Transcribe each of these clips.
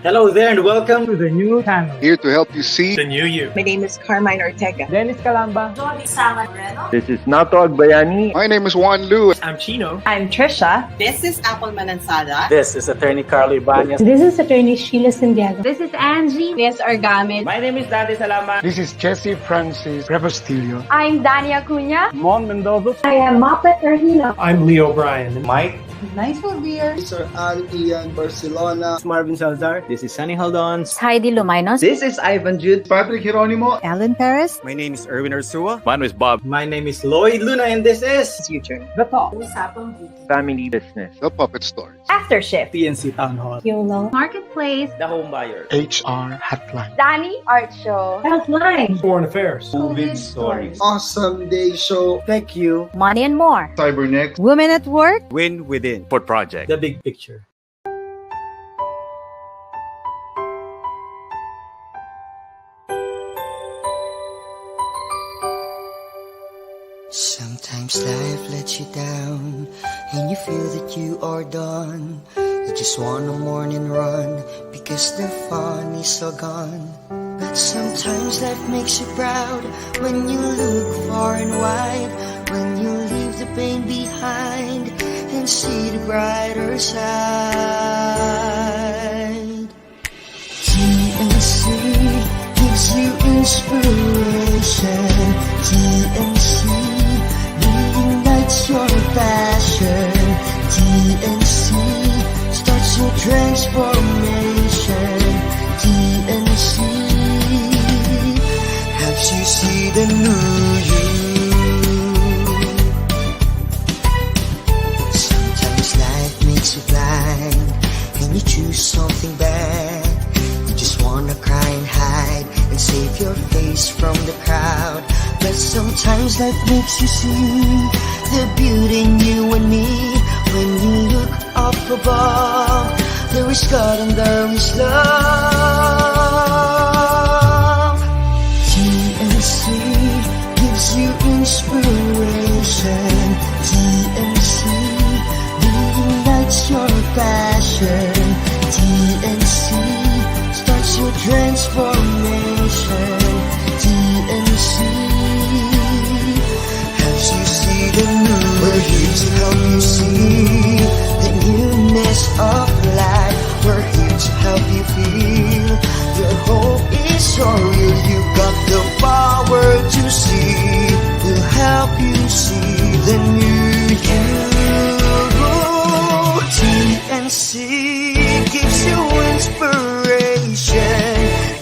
Hello there and welcome to the new channel. Here to help you see The new you. My name is Carmine Ortega. Dennis Calamba. This is Nato Agbayani. My name is Juan Lu. I'm Chino. I'm Trisha. This is Apple Manansada. This is Attorney Carlo Ibanez. This is Attorney Sheila Santiago. This is Angie. This is Argamid. My name is Dante Salama. This is Jesse Francis Rebastillo. I'm Dania Cunha. Mon Mendoza. I am Mapet Erhino. I'm Leo Bryan. Mike. Nice one, dear. Sir Ian Barcelona. Marvin Salazar. This is Sunny Haldon. Heidi Lumainos. This is Ivan Jude. Patrick Geronimo. Alan Perez. My name is Erwin Ursua. Mine was Bob. My name is Lloyd Luna and this is Future. The Talk. Family Business. The Puppet Stories. Aftershift. PNC Town Hall. YOLO. Marketplace. The Home Buyer. HR Hotline. Danny Art Show. Healthline. Foreign Affairs. COVID stories. Awesome Day Show. Thank you. Money and more. Cybernext. Women at Work. Win Within. Port Project. The Big Picture. Sometimes life lets you down and you feel that you are done. You just want a morning run because the fun is all gone. But sometimes life makes you proud when you look far and wide, when you leave the pain behind and see the brighter side. TNC gives you inspiration. TNC reignites your passion. TNC starts your transformation. TNC helps you see the new you. Sometimes life makes you blind and you choose something bad. You just wanna cry and hide and save your face from the crowd. But sometimes life makes you see the beauty in you and me. When you look up above, there is God and there is love. TNC gives you inspiration. TNC reignites your passion. TNC starts your transformation. TNC helps you see the new. We're here to help you see the newness of life. We're here to help you feel your hope is so real. You've got the power to see. We'll help you see the new you. TNC gives you inspiration.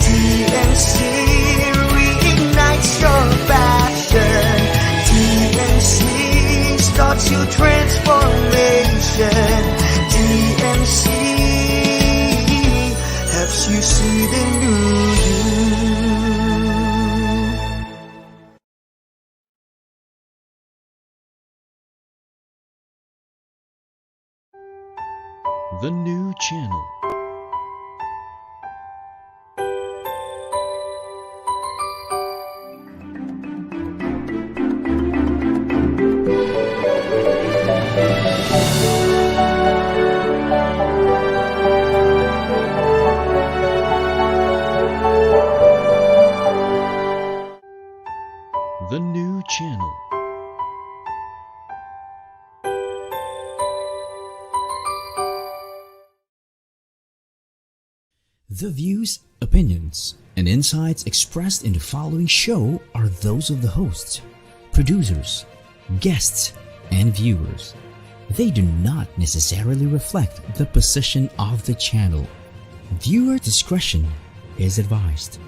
TNC reignites your passion. TNC starts your transformation. TNC helps you see the new you. The new channel. The new channel. The views, opinions, and insights expressed in the following show are those of the hosts, producers, guests, and viewers. They do not necessarily reflect the position of the channel. Viewer discretion is advised.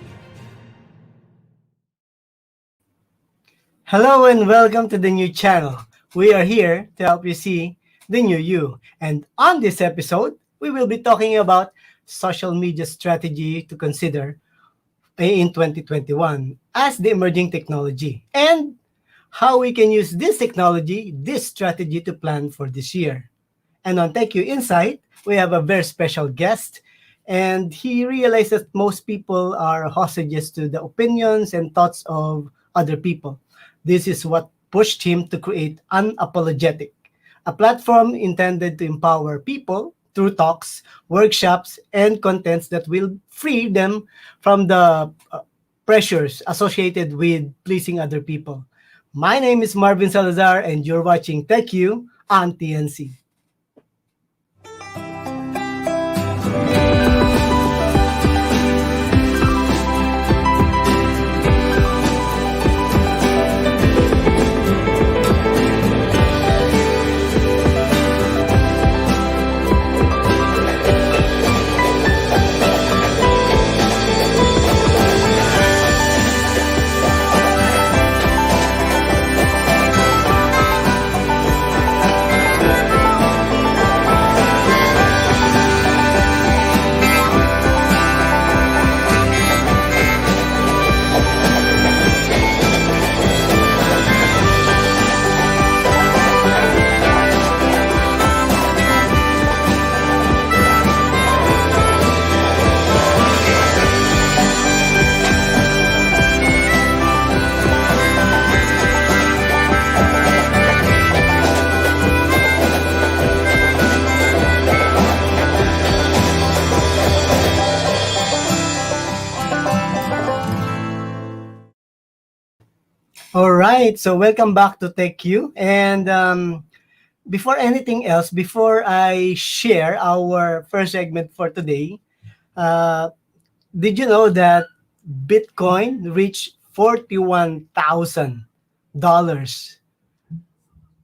Hello and welcome to the new channel. We are here to help you see the new you. And on this episode, we will be talking about social media strategy to consider in 2021 as the emerging technology and how we can use this technology, this strategy to plan for this year. And on Thank You Insight, we have a very special guest, and he realized that most people are hostages to the opinions and thoughts of other people. This is what pushed him to create Unapologetic, a platform intended to empower people through talks, workshops, and contents that will free them from the pressures associated with pleasing other people. My name is Marvin Salazar, and you're watching TechU on TNC. All right, so welcome back to TechU. And before anything else, before I share our first segment for today, did you know that Bitcoin reached $41,000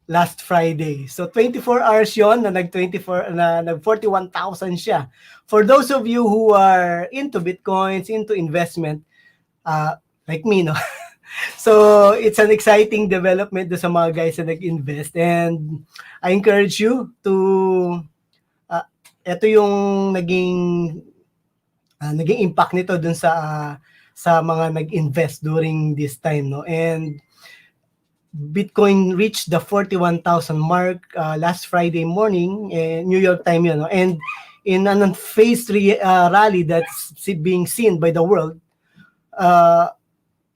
last Friday? So 24 hours yon na nag 41,000 siya. For those of you who are into Bitcoins, into investment, like me, no? So, it's an exciting development do sa mga guys na nag-invest, and I encourage you to ito yung naging impact nito dun sa mga nag-invest during this time, no? And Bitcoin reached the 41,000 mark last Friday morning, New York time yun, no? And in an phase rally that's being seen by the world,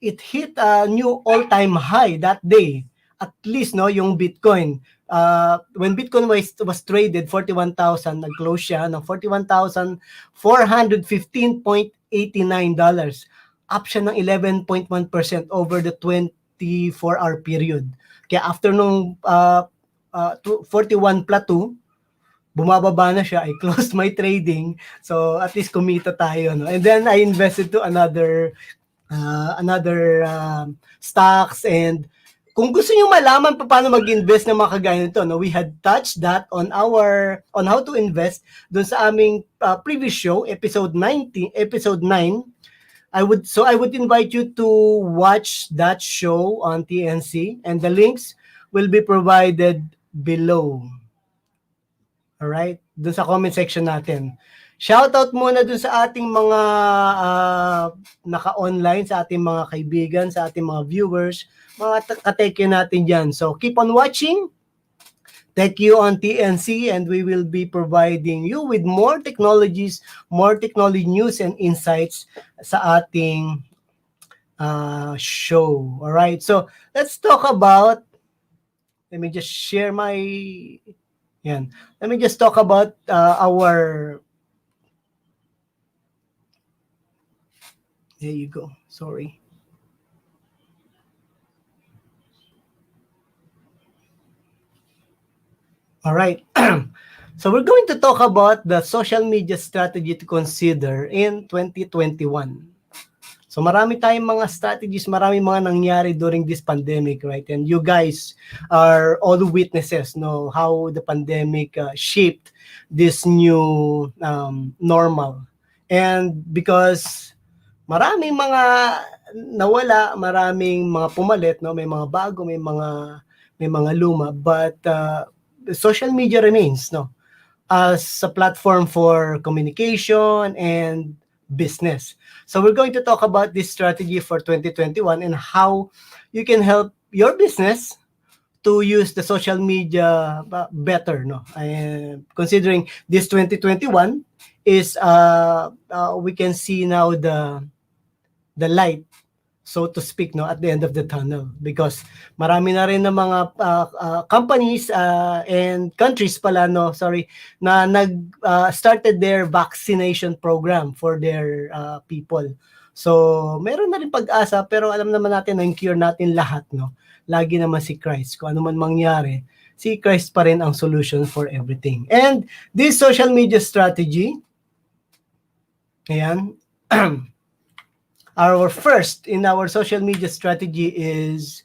it hit a new all-time high that day. At least, no, yung Bitcoin. When Bitcoin was traded, 41,000, nag-close siya ng $41,415.89. Up siya ng 11.1% over the 24-hour period. Kaya after nung 41 plateau, bumababa na siya. I closed my trading. So, at least kumita tayo, no? And then, I invested to another stocks. And kung gusto niyo malaman paano mag-invest ng mga kagaya nito, no, we had touched that on how to invest doon sa aming previous show, episode 9. I would invite you to watch that show on TNC, and the links will be provided below. All right, doon sa comment section natin. Shoutout muna dun sa ating mga naka-online, sa ating mga kaibigan, sa ating mga viewers, mga ka-Tech natin dyan. So, keep on watching TechU on TNC, and we will be providing you with more technologies, more technology news and insights sa ating show. Alright, so let's talk about, let me just share my, let me just talk about our, there you go. Sorry. All right. So we're going to talk about the social media strategy to consider in 2021. So marami tayong mga strategies, marami mga nangyari during this pandemic, right? And you guys are all witnesses, no, how the pandemic shaped this new normal. And because maraming mga nawala, maraming mga pumalit, no? May mga bago, may mga luma, but social media remains, no, as a platform for communication and business. So we're going to talk about this strategy for 2021 and how you can help your business to use the social media better, no? Considering this 2021 is we can see now the light so to speak, no, at the end of the tunnel, because marami na rin ng mga companies and countries pala, no, sorry, na started their vaccination program for their people. So meron na rin pag-asa, pero alam naman natin na yung cure natin lahat, no, lagi naman si Christ. Kung ano man mangyari, si Christ pa rin ang solution for everything. And this social media strategy, ayan, our first in our social media strategy is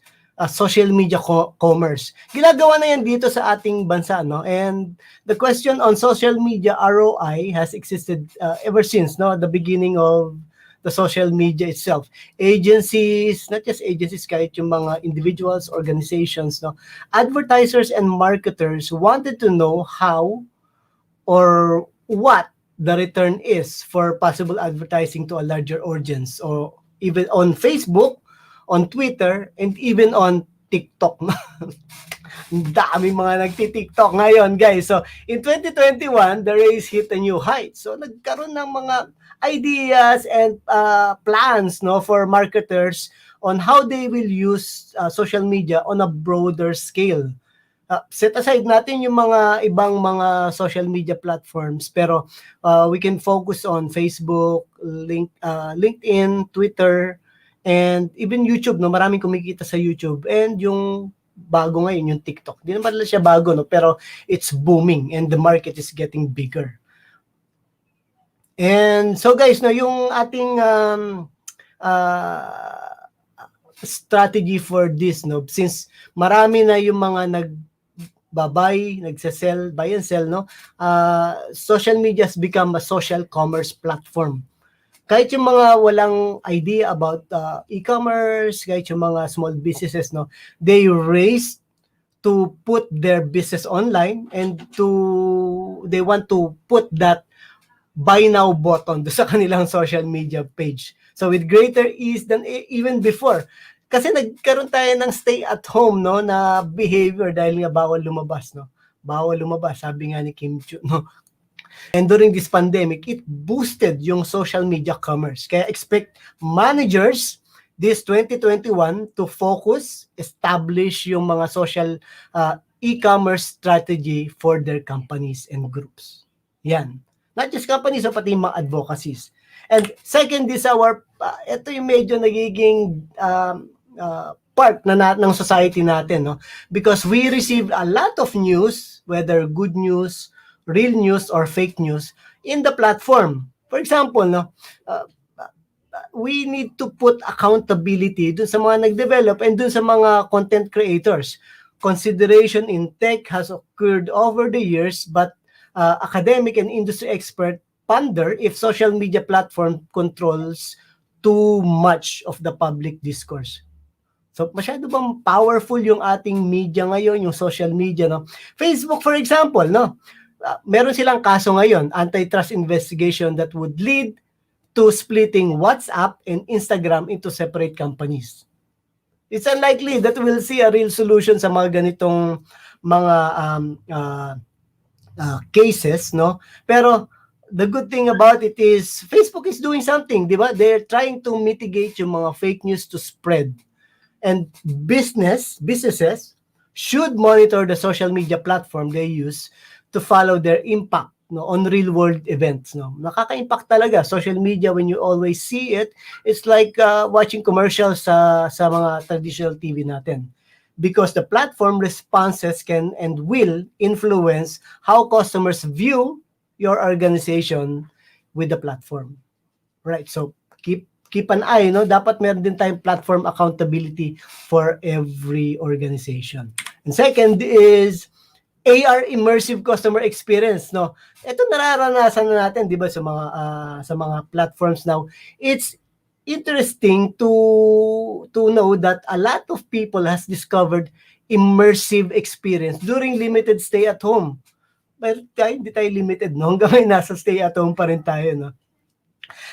social media commerce. Ginagawa na yan dito sa ating bansa, no? And the question on social media ROI has existed ever since, no, the beginning of the social media itself. Agencies, not just agencies, kahit yung mga individuals, organizations, no, advertisers and marketers wanted to know how or what the return is for possible advertising to a larger audience, or even on Facebook, on Twitter, and even on TikTok. Daming mga nagti-TikTok ngayon, guys. So, in 2021, the race hit a new height. So, nagkaroon ng mga ideas and plans, no, for marketers on how they will use social media on a broader scale. Set aside natin yung mga ibang mga social media platforms, pero we can focus on Facebook, LinkedIn, Twitter, and even YouTube, no? Maraming kumikita sa YouTube. And yung bago ngayon, yung TikTok. Di naman siya bago, no? Pero it's booming and the market is getting bigger. And so guys, no, yung ating strategy for this, no, since marami na yung mga buy and sell, no? Social media has become a social commerce platform. Kahit yung mga walang idea about e-commerce, kahit yung mga small businesses, no, they race to put their business online and they want to put that buy now button sa kanilang social media page. So with greater ease than even before. Kasi nagkaroon tayo ng stay at home, no, na behavior dahil nga bawal lumabas, no. Bawal lumabas, sabi nga ni Kim Chu, no. And during this pandemic, it boosted yung social media commerce. Kaya expect managers this 2021 to focus, establish yung mga social e-commerce strategy for their companies and groups. Yan. Not just companies, pati mga advocacies. And second is our, ito yung medyo nagiging part ng society natin, no? Because we receive a lot of news, whether good news, real news, or fake news, in the platform. For example, no, we need to put accountability dun sa mga nag-develop and dun sa mga content creators. Consideration in tech has occurred over the years, but academic and industry expert ponder if social media platform controls too much of the public discourse. So, masyado bang powerful yung ating media ngayon, yung social media, no? Facebook, for example, no? Meron silang kaso ngayon, antitrust investigation that would lead to splitting WhatsApp and Instagram into separate companies. It's unlikely that we'll see a real solution sa mga ganitong mga cases, no? Pero the good thing about it is Facebook is doing something, di ba? They're trying to mitigate yung mga fake news to spread. And businesses should monitor the social media platform they use to follow their impact, no, on real world events, no. Nakaka-impact talaga social media when you always see it. It's like watching commercials sa mga traditional TV natin, because the platform responses can and will influence how customers view your organization with the platform. Right? So keep an eye, no? Dapat meron din tayong platform accountability for every organization. And second is AR, immersive customer experience, no? Ito nararanasan na natin, 'di ba, sa mga platforms now. It's interesting to know that a lot of people has discovered immersive experience during limited stay at home. Pero hindi tayo limited, no? Hanggang ngayon nasa stay at home pa rin tayo, no?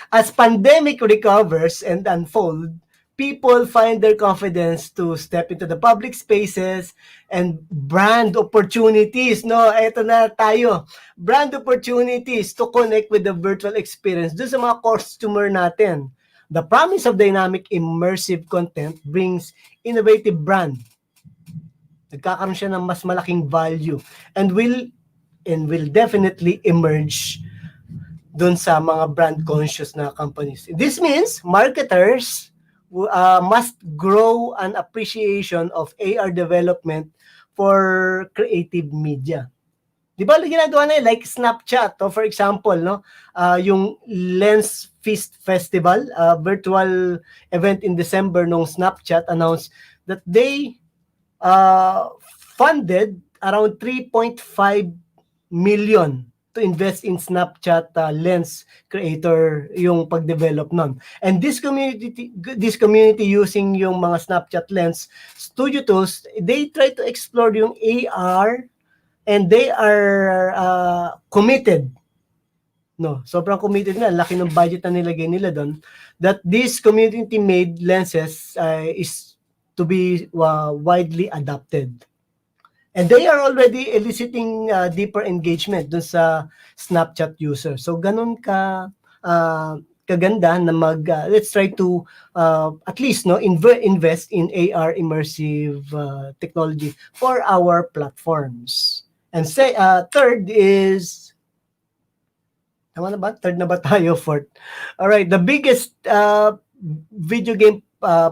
As pandemic recovers and unfold, people find their confidence to step into the public spaces and brand opportunities, no? Ito na tayo. Brand opportunities to connect with the virtual experience doon sa mga customer natin. The promise of dynamic immersive content brings innovative brand. Nagkakaroon siya ng mas malaking value and will definitely emerge dun sa mga brand conscious na companies. This means marketers must grow an appreciation of AR development for creative media. Di ba ginagawa na like Snapchat, for example, no? Yung Lens Feast Festival, virtual event in December nung Snapchat announced that they funded around 3.5 million to invest in Snapchat lens creator yung pag-develop nun. And this community using yung mga Snapchat lens studio tools, they try to explore yung AR and they are committed. No, sobrang committed na, laki ng budget na nilagay nila doon, that this community-made lenses is to be widely adopted. And they are already eliciting deeper engagement dun sa Snapchat user. So ganun kaganda na let's try to at least invest in AR immersive technology for our platforms. And third is tama na ba? Third na ba tayo? Fourth. All right, the biggest video game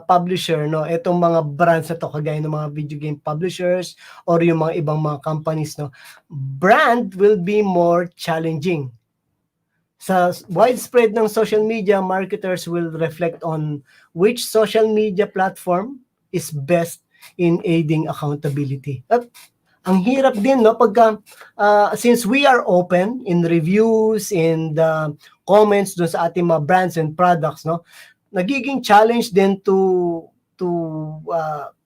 publisher, no, itong mga brands na to, kagaya ng mga video game publishers or yung mga ibang mga companies, no, brand will be more challenging. Sa widespread ng social media, marketers will reflect on which social media platform is best in aiding accountability. At ang hirap din, no, pagka since we are open in reviews and comments dun sa ating mga brands and products, no, nagiging challenge din to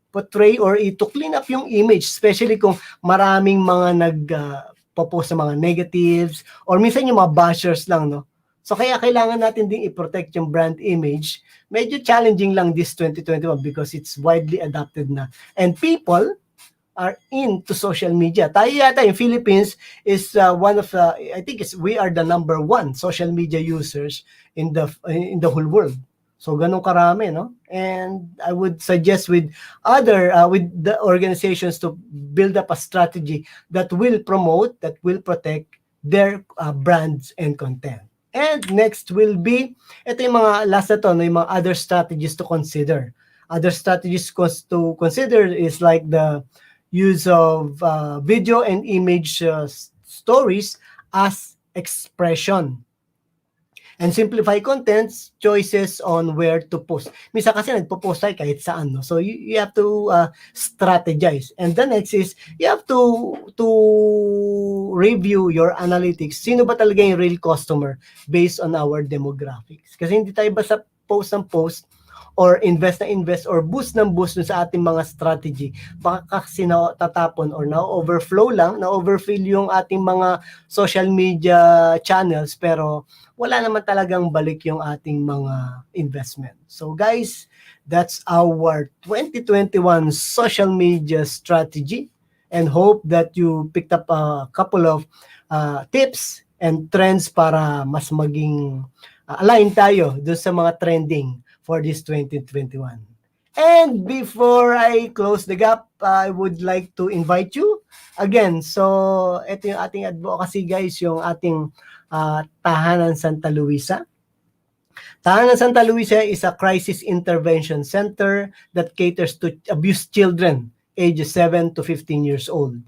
portray or to clean up yung image, especially kung maraming mga nagpo-post sa mga negatives or minsan yung mga bashers lang, no. So kaya kailangan natin ding i-protect yung brand image. Medyo challenging lang this 2021 because it's widely adopted na. And people are into social media. Tayo yata yung Philippines is one of I think we are the number 1 social media users in the whole world. So ganun karami, no? And I would suggest with the organizations to build up a strategy that will promote, that will protect their brands and content. And next will be, ito yung mga last na to, no, yung mga other strategies to consider. Other strategies to consider is like the use of video and image stories as expression. And simplify contents, choices on where to post. Minsan kasi nagpo-post tayo kahit saan, no? So you have to strategize. And the next is, you have to review your analytics. Sino ba talaga yung real customer based on our demographics? Kasi hindi tayo basta post ng post or invest or boost ng boost sa ating mga strategy. Baka kasi tatapon or na-overflow lang, na-overfill yung ating mga social media channels, pero wala naman talagang balik yung ating mga investment. So guys, that's our 2021 social media strategy, and hope that you picked up a couple of tips and trends para mas maging align tayo dun sa mga trending for this 2021. And before I close the gap, I would like to invite you again. So ito yung ating advocacy, guys, yung ating Tahanan Santa Luisa. Tahanan Santa Luisa is a crisis intervention center that caters to abused children ages 7 to 15 years old.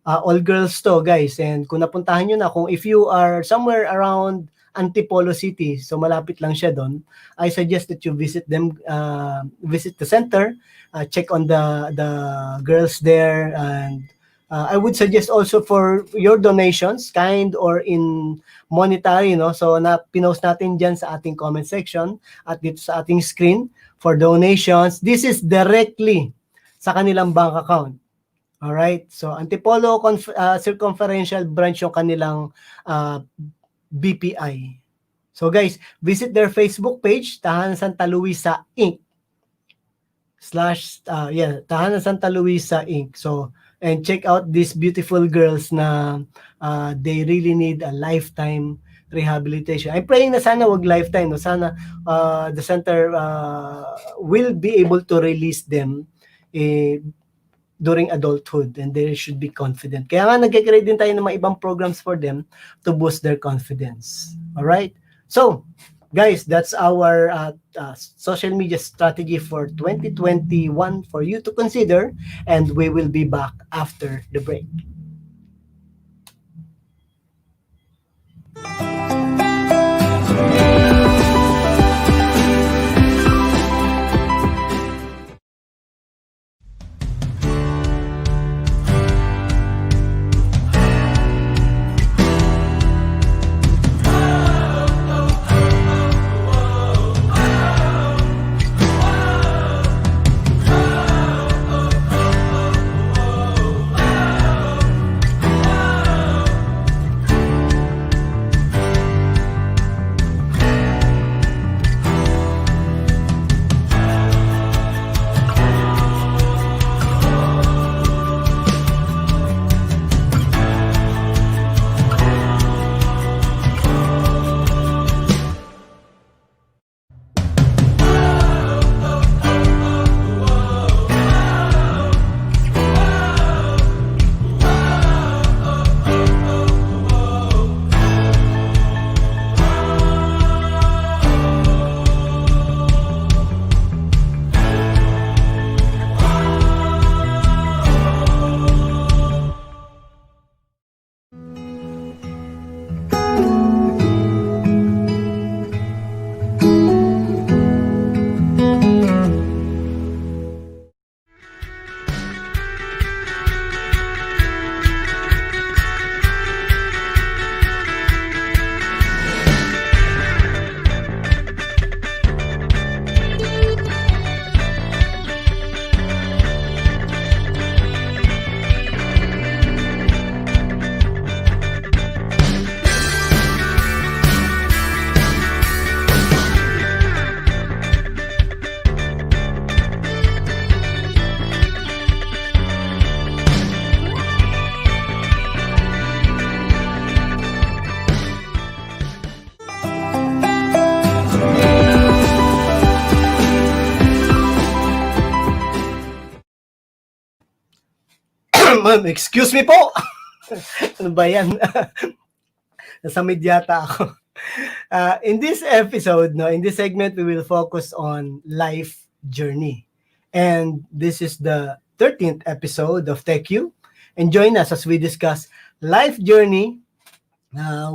All girls to, guys. And kung napuntahan nyo na, if you are somewhere around Antipolo City, so malapit lang siya doon, I suggest that you visit the center, check on the girls there, and I would suggest also for your donations, kind or in monetary, no? So pinost natin dyan sa ating comment section at dito sa ating screen for donations. This is directly sa kanilang bank account. Alright? So Antipolo Circumferential Branch yung kanilang BPI. So guys, visit their Facebook page, Tahanan Santa Luisa Inc. Tahanan Santa Luisa Inc. So, and check out these beautiful girls na they really need a lifetime rehabilitation. I'm praying na sana wag lifetime, no? Sana the center will be able to release them during adulthood, and they should be confident. Kaya nga nag-create din tayo ng mga ibang programs for them to boost their confidence. All right? So, guys, that's our social media strategy for 2021 for you to consider, and we will be back after the break. Ma'am, excuse me po. Ano ba yan? Nasa medyata ako. In this episode, in this segment, we will focus on life journey. And this is the 13th episode of TechU. And join us as we discuss life journey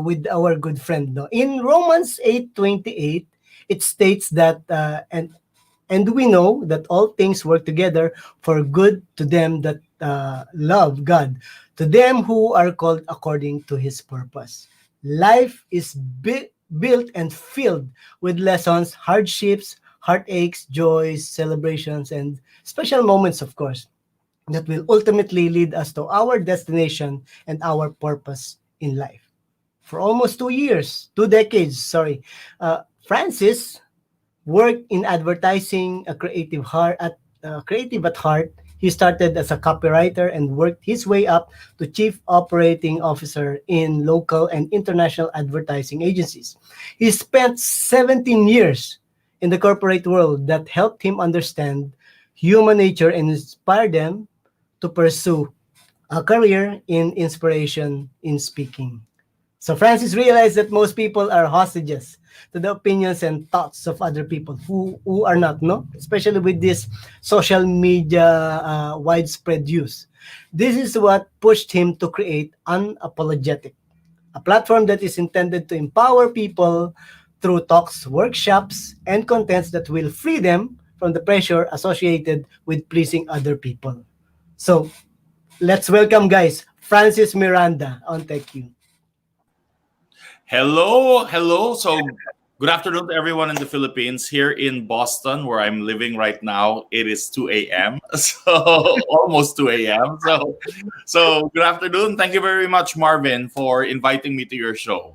with our good friend. In Romans 8:28, it states that, and we know that all things work together for good to them that love God, to them who are called according to His purpose. Life is built and filled with lessons, hardships, heartaches, joys, celebrations, and special moments, of course, that will ultimately lead us to our destination and our purpose in life. For almost 2 decades, Francis worked in advertising, a creative at heart. He started as a copywriter and worked his way up to chief operating officer in local and international advertising agencies. He spent 17 years in the corporate world that helped him understand human nature and inspire them to pursue a career in inspiration in speaking. So Francis realized that most people are hostages to the opinions and thoughts of other people who are not, especially with this social media widespread use. This is what pushed him to create Unapologetic, a platform that is intended to empower people through talks, workshops, and contents that will free them from the pressure associated with pleasing other people. So let's welcome, guys, Francis Miranda on TechU. Hello. So good afternoon to everyone in the Philippines. Here in Boston, where I'm living right now, it is 2 a.m. So almost 2 a.m. So good afternoon. Thank you very much, Marvin, for inviting me to your show.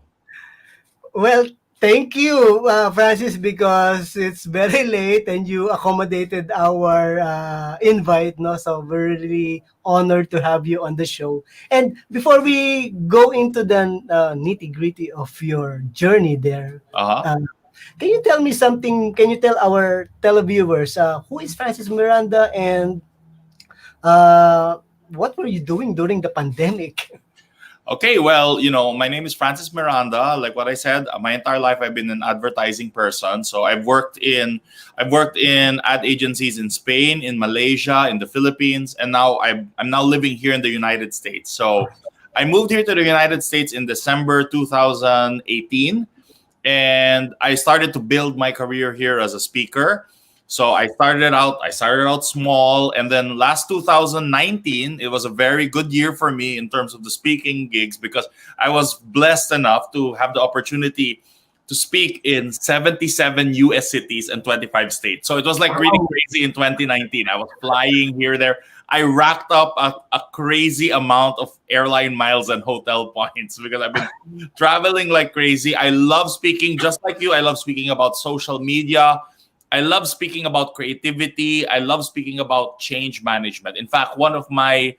Well, Thank you, Francis, because it's very late and you accommodated our invite. No, so we're really honored to have you on the show. And before we go into the nitty gritty of your journey there, can you tell me something? Can you tell our televiewers who is Francis Miranda and what were you doing during the pandemic? Okay, well, my name is Francis Miranda. Like what I said, my entire life I've been an advertising person. So I've worked in ad agencies in Spain, in Malaysia, in the Philippines, and now I'm now living here in the United States. So I moved here to the United States in December 2018, and I started to build my career here as a speaker. So I started out small, and then last 2019, it was a very good year for me in terms of the speaking gigs because I was blessed enough to have the opportunity to speak in 77 US cities and 25 states. So it was like really crazy in 2019. I was flying here, there. I racked up a crazy amount of airline miles and hotel points because I've been traveling like crazy. I love speaking just like you. I love speaking about social media. I love speaking about creativity. I love speaking about change management. In fact, one of my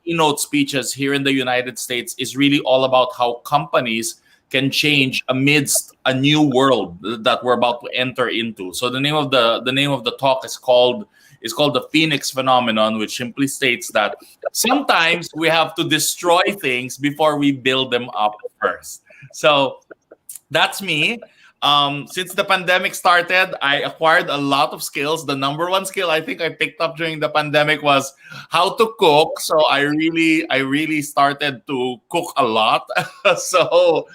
keynote speeches here in the United States is really all about how companies can change amidst a new world that we're about to enter into. So the name of the talk is called the Phoenix Phenomenon, which simply states that sometimes we have to destroy things before we build them up first. So that's me. Since the pandemic started, I acquired a lot of skills. The number one skill I think I picked up during the pandemic was how to cook. So I really started to cook a lot. so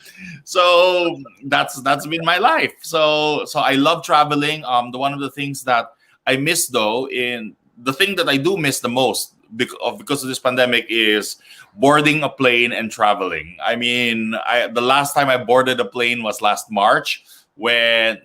that's been my life. So I love traveling. One of the things that I miss the thing that I do miss the most because of this pandemic is boarding a plane and traveling. I mean, the last time I boarded a plane was last March,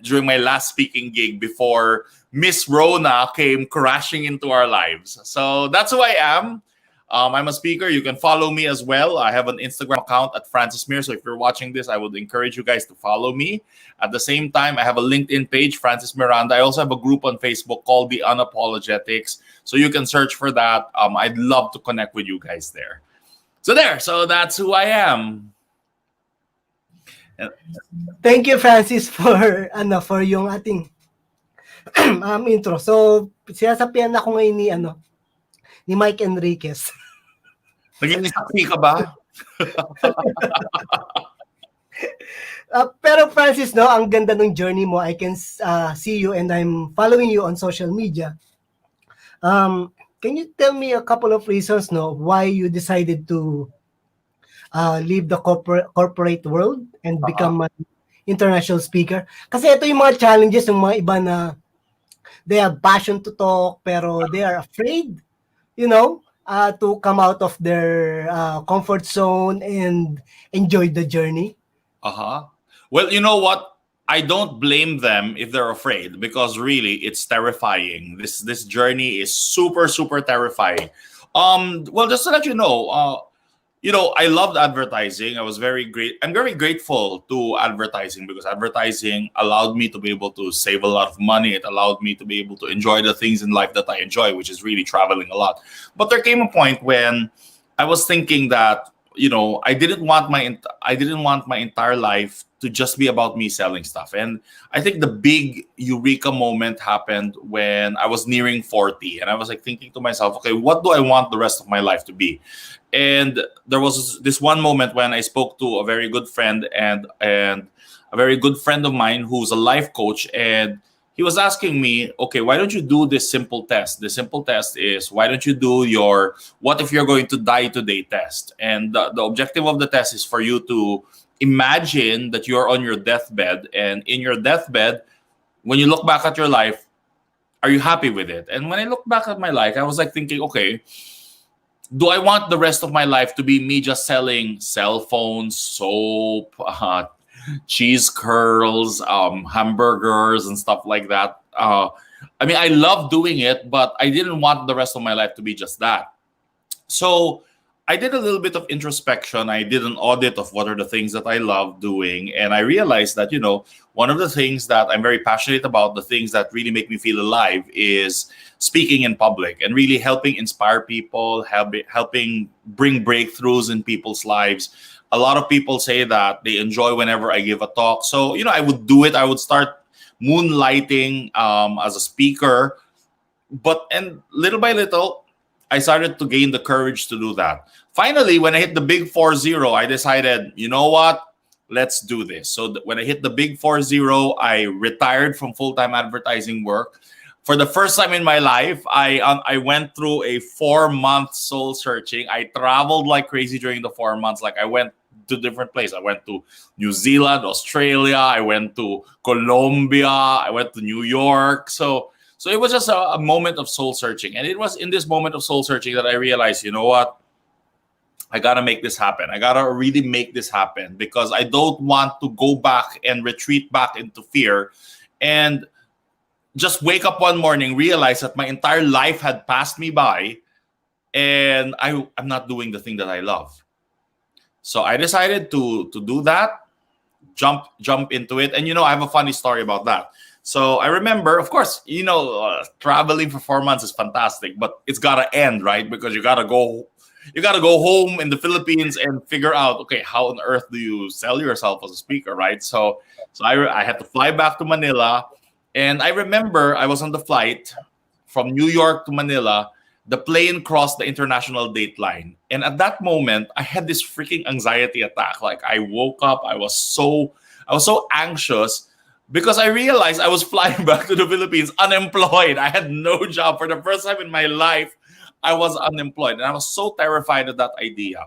during my last speaking gig before Miss Rona came crashing into our lives. So that's who I am. I'm a speaker. You can follow me as well. I have an Instagram account at Francis Mir. So if you're watching this, I would encourage you guys to follow me. At the same time, I have a LinkedIn page, Francis Miranda. I also have a group on Facebook called the Unapologetics. So you can search for that. I'd love to connect with you guys there. So that's who I am. Thank you, Francis, for yung ating intro. So, sinasapian ako ngayon ni Mike Enriquez. Naging sapi ka ba? Pero Francis, ang ganda ng journey mo. I can see you and I'm following you on social media. Can you tell me a couple of reasons why you decided to leave the corporate world and become an international speaker? Kasi ito yung mga challenges ng mga iba na they have passion to talk pero they are afraid, to come out of their comfort zone and enjoy the journey. Well, you know what? I don't blame them if they're afraid because really it's terrifying. This journey is super, super terrifying. Well, just to let you know, I loved advertising. I'm very grateful to advertising because advertising allowed me to be able to save a lot of money. It allowed me to be able to enjoy the things in life that I enjoy, which is really traveling a lot. But there came a point when I was thinking that, I didn't want my entire life to just be about me selling stuff. And I think the big eureka moment happened when I was nearing 40. And I was thinking to myself, okay, what do I want the rest of my life to be? And there was this one moment when I spoke to a very good friend and a very good friend of mine who's a life coach. And he was asking me, okay, why don't you do this simple test? The simple test is, why don't you do your what if you're going to die today test? And the objective of the test is for you to imagine that you're on your deathbed. And in your deathbed, when you look back at your life, are you happy with it? And when I look back at my life, I was thinking, okay, do I want the rest of my life to be me just selling cell phones, soap, cheese curls, hamburgers, and stuff like that? I love doing it, but I didn't want the rest of my life to be just that. So I did a little bit of introspection. I did an audit of what are the things that I love doing. And I realized that, one of the things that I'm very passionate about, the things that really make me feel alive, is speaking in public and really helping inspire people, helping bring breakthroughs in people's lives. A lot of people say that they enjoy whenever I give a talk. So, I would do it. I would start moonlighting as a speaker. And little by little, I started to gain the courage to do that. Finally, when I hit the big 4-0, I decided, you know what? Let's do this. So when I hit the big 4-0, I retired from full-time advertising work. For the first time in my life, I went through a 4-month soul searching. I traveled like crazy during the 4 months. Like, I went to different places. I went to New Zealand, Australia. I went to Colombia. I went to New York. So it was just a moment of soul searching. And it was in this moment of soul searching that I realized, you know what? I got to make this happen. I got to really make this happen, because I don't want to go back and retreat back into fear and just wake up one morning, realize that my entire life had passed me by and I'm not doing the thing that I love. So I decided to do that, jump into it. And, I have a funny story about that. So I remember, of course, traveling for 4 months is fantastic, but it's got to end, right? Because you got to go home in the Philippines and figure out, okay, how on earth do you sell yourself as a speaker, right? So I had to fly back to Manila. And I remember I was on the flight from New York to Manila. The plane crossed the international date line. And at that moment, I had this freaking anxiety attack. Like, I woke up, I was so anxious, because I realized I was flying back to the Philippines unemployed. I had no job. For the first time in my life, I was unemployed. And I was so terrified of that idea.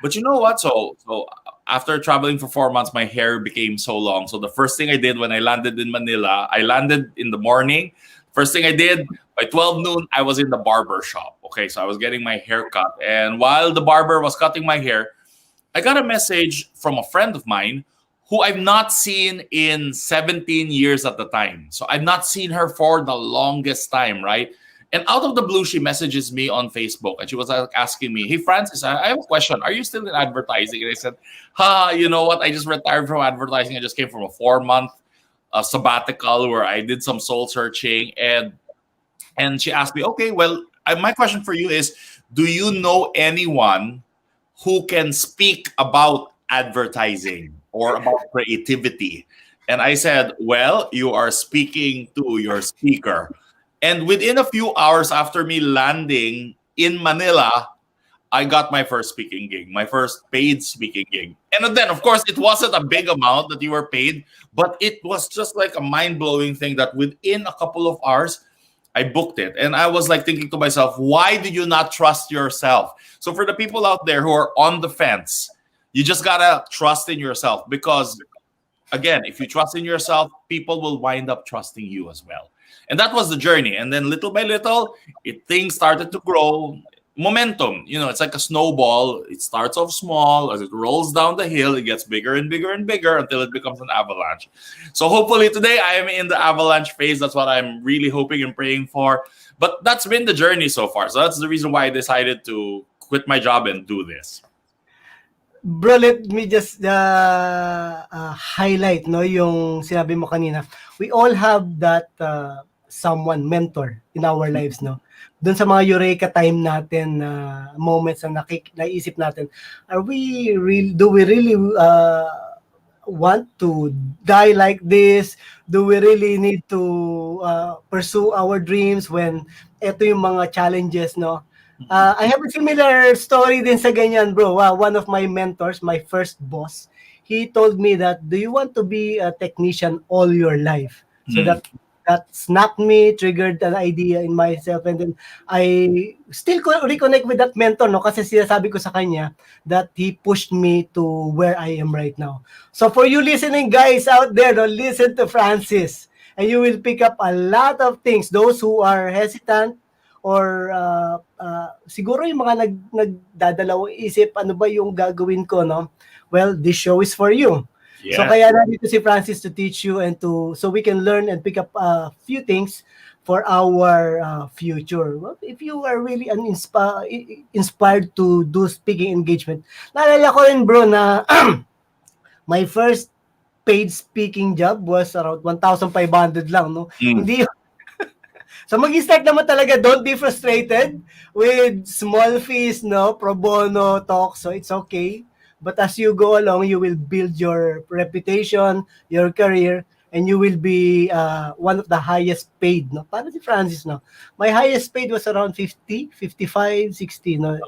But you know what? So after traveling for 4 months, my hair became so long. So the first thing I did when I landed in Manila, I landed in the morning. First thing I did, by 12 noon, I was in the barber shop. Okay, so I was getting my hair cut. And while the barber was cutting my hair, I got a message from a friend of mine who I've not seen in 17 years at the time. So I've not seen her for the longest time, right? And out of the blue, she messages me on Facebook. And she was asking me, hey, Francis, I have a question. Are you still in advertising? And I said, you know what? I just retired from advertising. I just came from a 4-month sabbatical where I did some soul searching. And she asked me, okay, well, my question for you is, do you know anyone who can speak about advertising or about creativity? And I said, well, you are speaking to your speaker. And within a few hours after me landing in Manila, I got my first speaking gig, my first paid speaking gig. And then, of course, it wasn't a big amount that you were paid, but it was just like a mind-blowing thing that within a couple of hours, I booked it. And I was like thinking to myself, why do you not trust yourself? So for the people out there who are on the fence, you just got to trust in yourself, because, again, if you trust in yourself, people will wind up trusting you as well. And that was the journey. And then little by little, things started to grow. Momentum, it's like a snowball. It starts off small. As it rolls down the hill, it gets bigger and bigger and bigger until it becomes an avalanche. So hopefully today I am in the avalanche phase. That's what I'm really hoping and praying for. But that's been the journey so far. So that's the reason why I decided to quit my job and do this. Bro, let me just highlight yung sinabi mo kanina. We all have that someone, mentor in our lives, no? Doon sa mga eureka time natin, moments na naisip natin, do we really want to die like this? Do we really need to pursue our dreams when ito yung mga challenges, no? I have a similar story din sa ganyan, bro. One of my mentors, my first boss, he told me that, do you want to be a technician all your life? So that snapped me, triggered an idea in myself, and then I still reconnect with that mentor, no? Kasi sinasabi ko sa kanya that he pushed me to where I am right now. So for you listening guys out there, no, listen to Francis, and you will pick up a lot of things. Those who are hesitant, or siguro yung mga nagdadalawang isip, ano ba yung gagawin ko, no? Well, this show is for you. Yeah. So kaya nandito si Francis to teach you and so we can learn and pick up a few things for our future. Well, if you are really inspired to do speaking engagement, naalala ko rin bro na my first paid speaking job was around 1,500 lang, no? Hindi So mag-start naman talaga, don't be frustrated with small fees, no? Pro bono talk, so it's okay. But as you go along, you will build your reputation, your career, and you will be one of the highest paid, no? Para si Francis, no? My highest paid was around 50, 55, 60, no?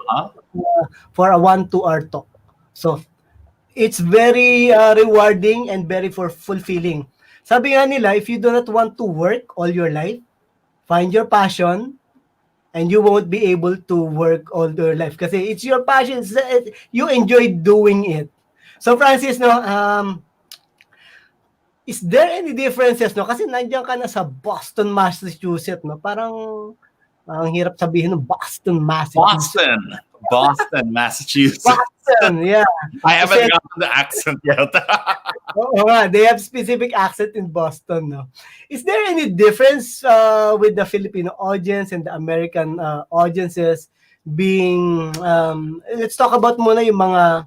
For a 1-2 hour talk. So it's very rewarding and very fulfilling. Sabi nga nila, if you do not want to work all your life, find your passion, and you won't be able to work all your life. Kasi it's your passion. You enjoy doing it. So Francis, no, is there any differences, no? Kasi nandiyan ka na sa Boston, Massachusetts, no? Parang ang hirap sabihin ng Boston, Massachusetts. Boston, Massachusetts. Boston, yeah. I haven't gotten the accent yet. They have specific accent in Boston, no? Is there any difference with the Filipino audience and the American audiences being, let's talk about muna yung mga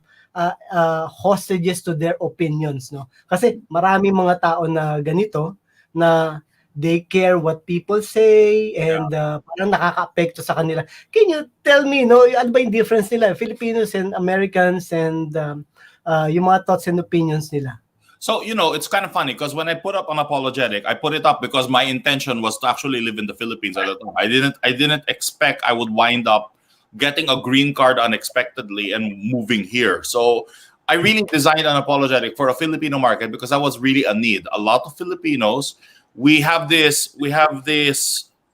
hostages to their opinions, no? Kasi maraming mga tao na ganito na they care what people say and parang nakaka-apekto sa kanila. Can you tell me, no, ano ba yung difference nila, Filipinos and Americans, and yung mga thoughts and opinions nila? So, it's kind of funny because when I put up Unapologetic, I put it up because my intention was to actually live in the Philippines at the time. I didn't expect I would wind up getting a green card unexpectedly and moving here. So I really designed Unapologetic for a Filipino market because that was really a need. A lot of Filipinos, we have this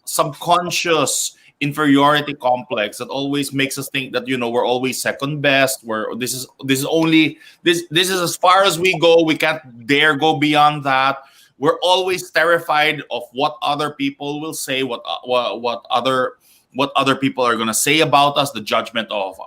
subconscious inferiority complex that always makes us think that we're always second best. This is as far as we go. We can't dare go beyond that. We're always terrified of what other people will say, what other people are going to say about us, the judgment of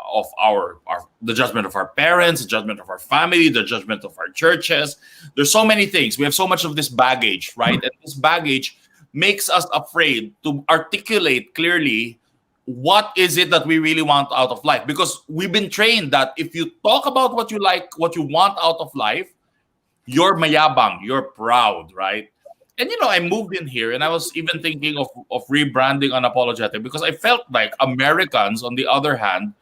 the judgment of our parents, the judgment of our family, the judgment of our churches. There's so many things. We have so much of this baggage, right? And this baggage makes us afraid to articulate clearly what is it that we really want out of life. Because we've been trained that if you talk about what you like, what you want out of life, you're mayabang, you're proud, right? And I moved in here and I was even thinking of rebranding Unapologetic because I felt like Americans, on the other hand,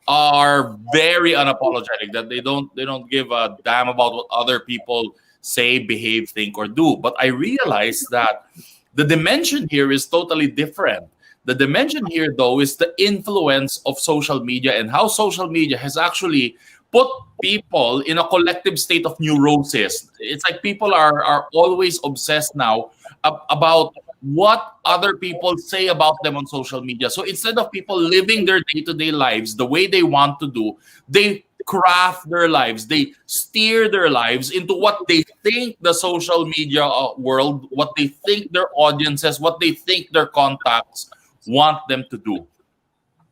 are very unapologetic, that they don't give a damn about what other people say, behave, think, or do. But I realized that the dimension here is totally different. The dimension here, though, is the influence of social media and how social media has actually put people in a collective state of neurosis. It's like people are always obsessed now about what other people say about them on social media. So instead of people living their day-to-day lives the way they want to do, they craft their lives. They steer their lives into what they think the social media world, what they think their audiences, what they think their contacts want them to do.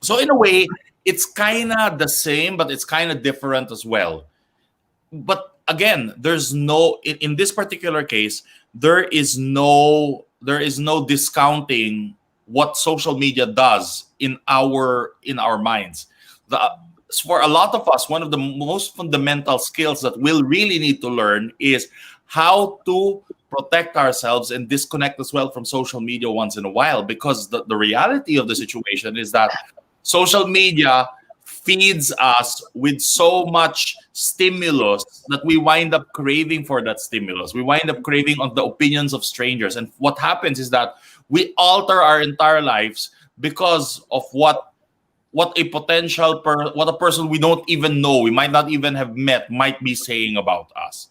So in a way, it's kind of the same, but it's kind of different as well. But again, there's no, in this particular case, there is no discounting what social media does in our minds. For a lot of us, one of the most fundamental skills that we'll really need to learn is how to protect ourselves and disconnect as well from social media once in a while, because the reality of the situation is that social media feeds us with so much stimulus that we wind up craving for that stimulus. We wind up craving on the opinions of strangers. And what happens is that we alter our entire lives because of what a person we don't even know, we might not even have met, might be saying about us.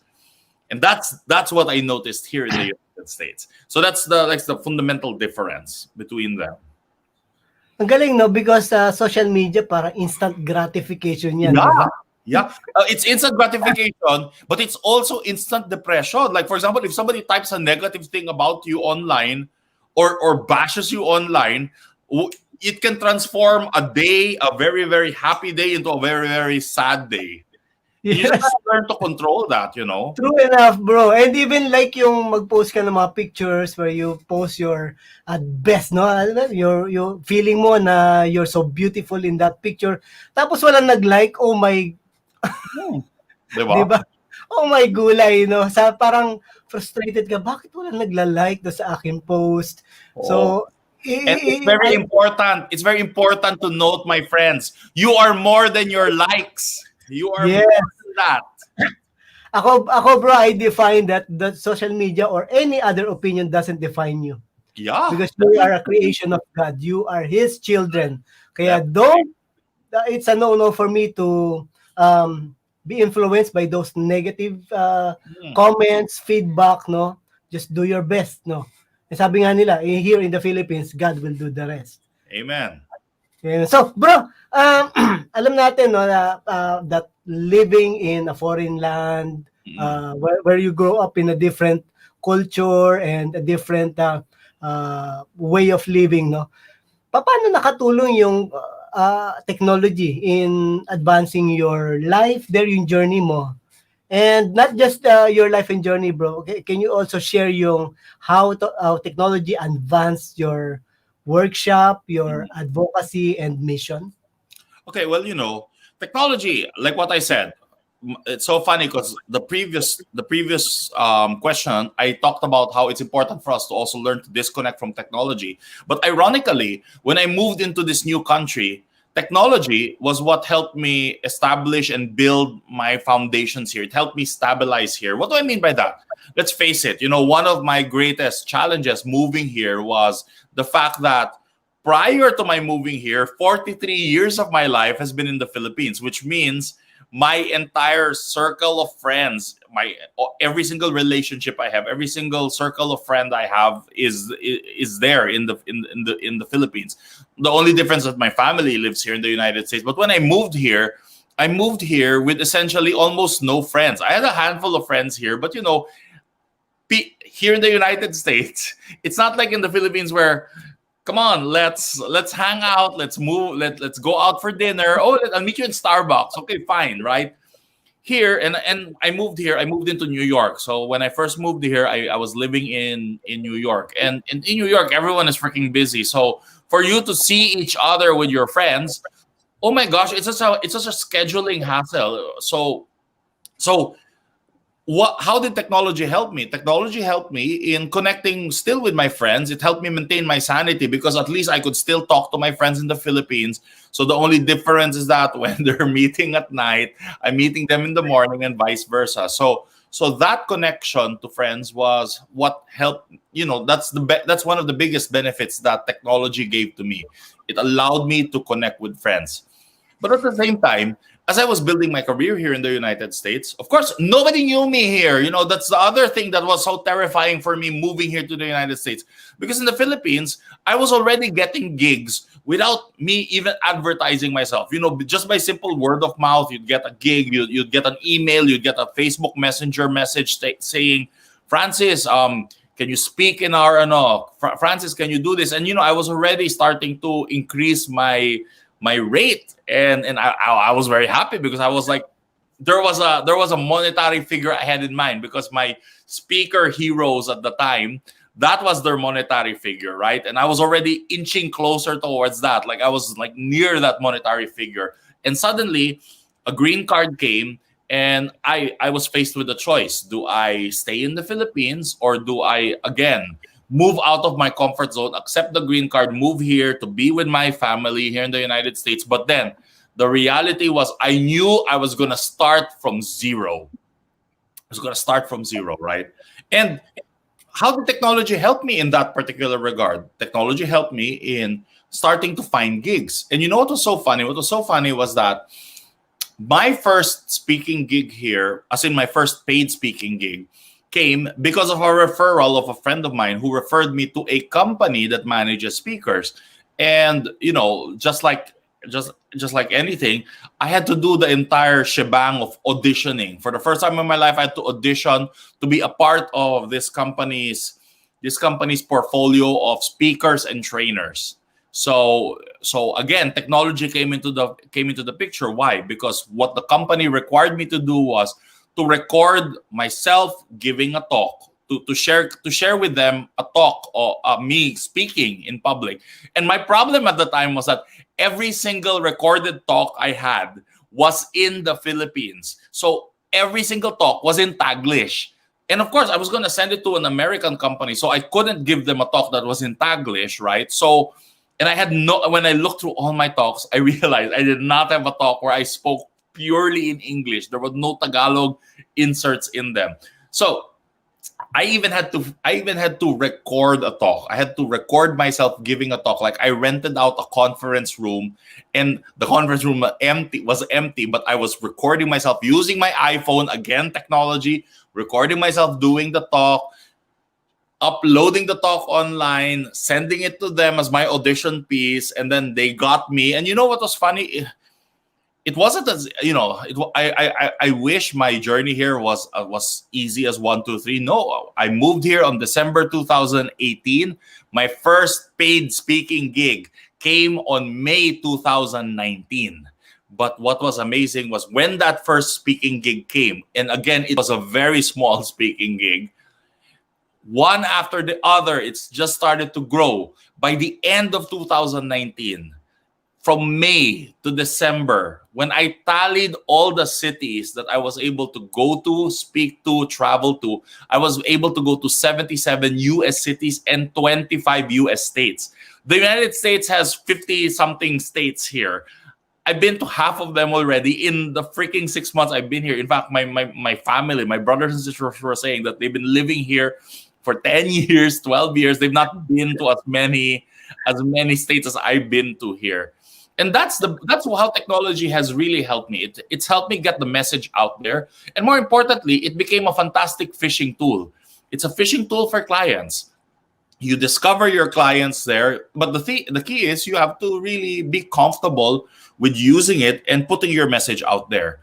And that's what I noticed here in the United States. So that's the fundamental difference between them. Ang galing, no? Because social media, para instant gratification yan. Yeah. Diba? Yeah. It's instant gratification, but it's also instant depression. Like, for example, if somebody types a negative thing about you online or bashes you online, it can transform a day, a very, very happy day, into a very, very sad day. You just Yes. gotta learn to control that, you know. True enough, bro. And even like yung mag-post ka ng mga pictures where you post your at best, no? Your feeling mo na you're so beautiful in that picture. Tapos walang nag-like, oh my, Diba? diba? Oh my gulay, no? Sa parang frustrated ka, bakit walang nagla-like do sa aking post? So, and it's very important. It's very important to note, my friends, you are more than your likes. You are Yes. more than that. Ako bro, I define that social media or any other opinion doesn't define you. Yeah. Because you are a creation of God. You are His children. Kaya it's a no-no for me to be influenced by those negative comments, feedback, no? Just do your best, no? Sabi nga nila, here in the Philippines, God will do the rest. Amen. Yeah. So, bro, alam natin no that living in a foreign land, where you grow up in a different culture and a different way of living, no? Paano nakatulong yung technology in advancing your life there, yung journey mo? And not just your life and journey, bro. Okay? Can you also share yung how technology advanced your workshop, your advocacy and mission? Okay, well, you know, technology, like what I said, it's so funny because the previous question, I talked about how it's important for us to also learn to disconnect from technology. But ironically, when I moved into this new country, technology was what helped me establish and build my foundations here. It helped me stabilize here. What do I mean by that? Let's face it, you know, one of my greatest challenges moving here was the fact that prior to my moving here, 43 years of my life has been in the Philippines, which means my entire circle of friends, every single relationship I have, every single circle of friend I have is there in the Philippines. The only difference is that my family lives here in the United States. But when I moved here with essentially almost no friends. I had a handful of friends here, but you know, here in the United States, it's not like in the Philippines where, come on, let's hang out, let's move, let's go out for dinner. Oh, I'll meet you in Starbucks. Okay, fine, right? Here, and I moved into New York. So when I first moved here, I was living in New York. And in New York, everyone is freaking busy. So for you to see each other with your friends, oh my gosh, it's just a scheduling hassle. So how did technology help me? Technology helped me in connecting still with my friends. It helped me maintain my sanity because at least I could still talk to my friends in the Philippines. So the only difference is that when they're meeting at night, I'm meeting them in the morning and vice versa. So that connection to friends was what helped, you know, that's one of the biggest benefits that technology gave to me. It allowed me to connect with friends. But at the same time, as I was building my career here in the United States, of course, nobody knew me here. You know, that's the other thing that was so terrifying for me moving here to the United States. Because in the Philippines, I was already getting gigs without me even advertising myself. You know, just by simple word of mouth, you'd get a gig, you'd get an email, you'd get a Facebook Messenger message saying, Francis, can you speak in our, Francis, can you do this? And, you know, I was already starting to increase my rate. And I was very happy because I was like, there was a monetary figure I had in mind because my speaker heroes at the time, that was their monetary figure, right? And I was already inching closer towards that. Like I was like near that monetary figure. And suddenly a green card came and I was faced with a choice. Do I stay in the Philippines or do I, again, move out of my comfort zone, accept the green card, move here to be with my family here in the United States? But then the reality was I knew I was going to start from zero. Right? And how did technology help me in that particular regard? Technology helped me in starting to find gigs. And you know what was so funny? What was so funny was that my first speaking gig here, as in my first paid speaking gig, came because of a referral of a friend of mine who referred me to a company that manages speakers. And, you know, just like anything, I had to do the entire shebang of auditioning. For the first time in my life, I had to audition to be a part of this company's portfolio of speakers and trainers. So again, technology came into the picture. Why? Because what the company required me to do was to record myself giving a talk, to share with them a talk or me speaking in public. And my problem at the time was that every single recorded talk I had was in the Philippines. So every single talk was in Taglish. And of course, I was going to send it to an American company, so I couldn't give them a talk that was in Taglish, right? So, and when I looked through all my talks, I realized I did not have a talk where I spoke purely in English. There was no Tagalog inserts in them. So I even had to record a talk. I had to record myself giving a talk. Like I rented out a conference room, and the conference room was empty, but I was recording myself using my iPhone, again, technology, recording myself doing the talk, uploading the talk online, sending it to them as my audition piece, and then they got me. And you know what was funny? It wasn't as, I wish my journey here was easy as 1, 2, 3. No, I moved here on December 2018. My first paid speaking gig came on May 2019. But what was amazing was when that first speaking gig came, and again, it was a very small speaking gig, one after the other, it's just started to grow. By the end of 2019, from May to December, when I tallied all the cities that I was able to go to, speak to, travel to, I was able to go to 77 US cities and 25 US states. The United States has 50-something states here. I've been to half of them already in the freaking 6 months I've been here. In fact, my family, my brothers and sisters were saying that they've been living here for 10 years, 12 years. They've not been to as many states as I've been to here. And that's how technology has really helped me. It's helped me get the message out there. And more importantly, it became a fantastic fishing tool. It's a fishing tool for clients. You discover your clients there, but the key is you have to really be comfortable with using it and putting your message out there.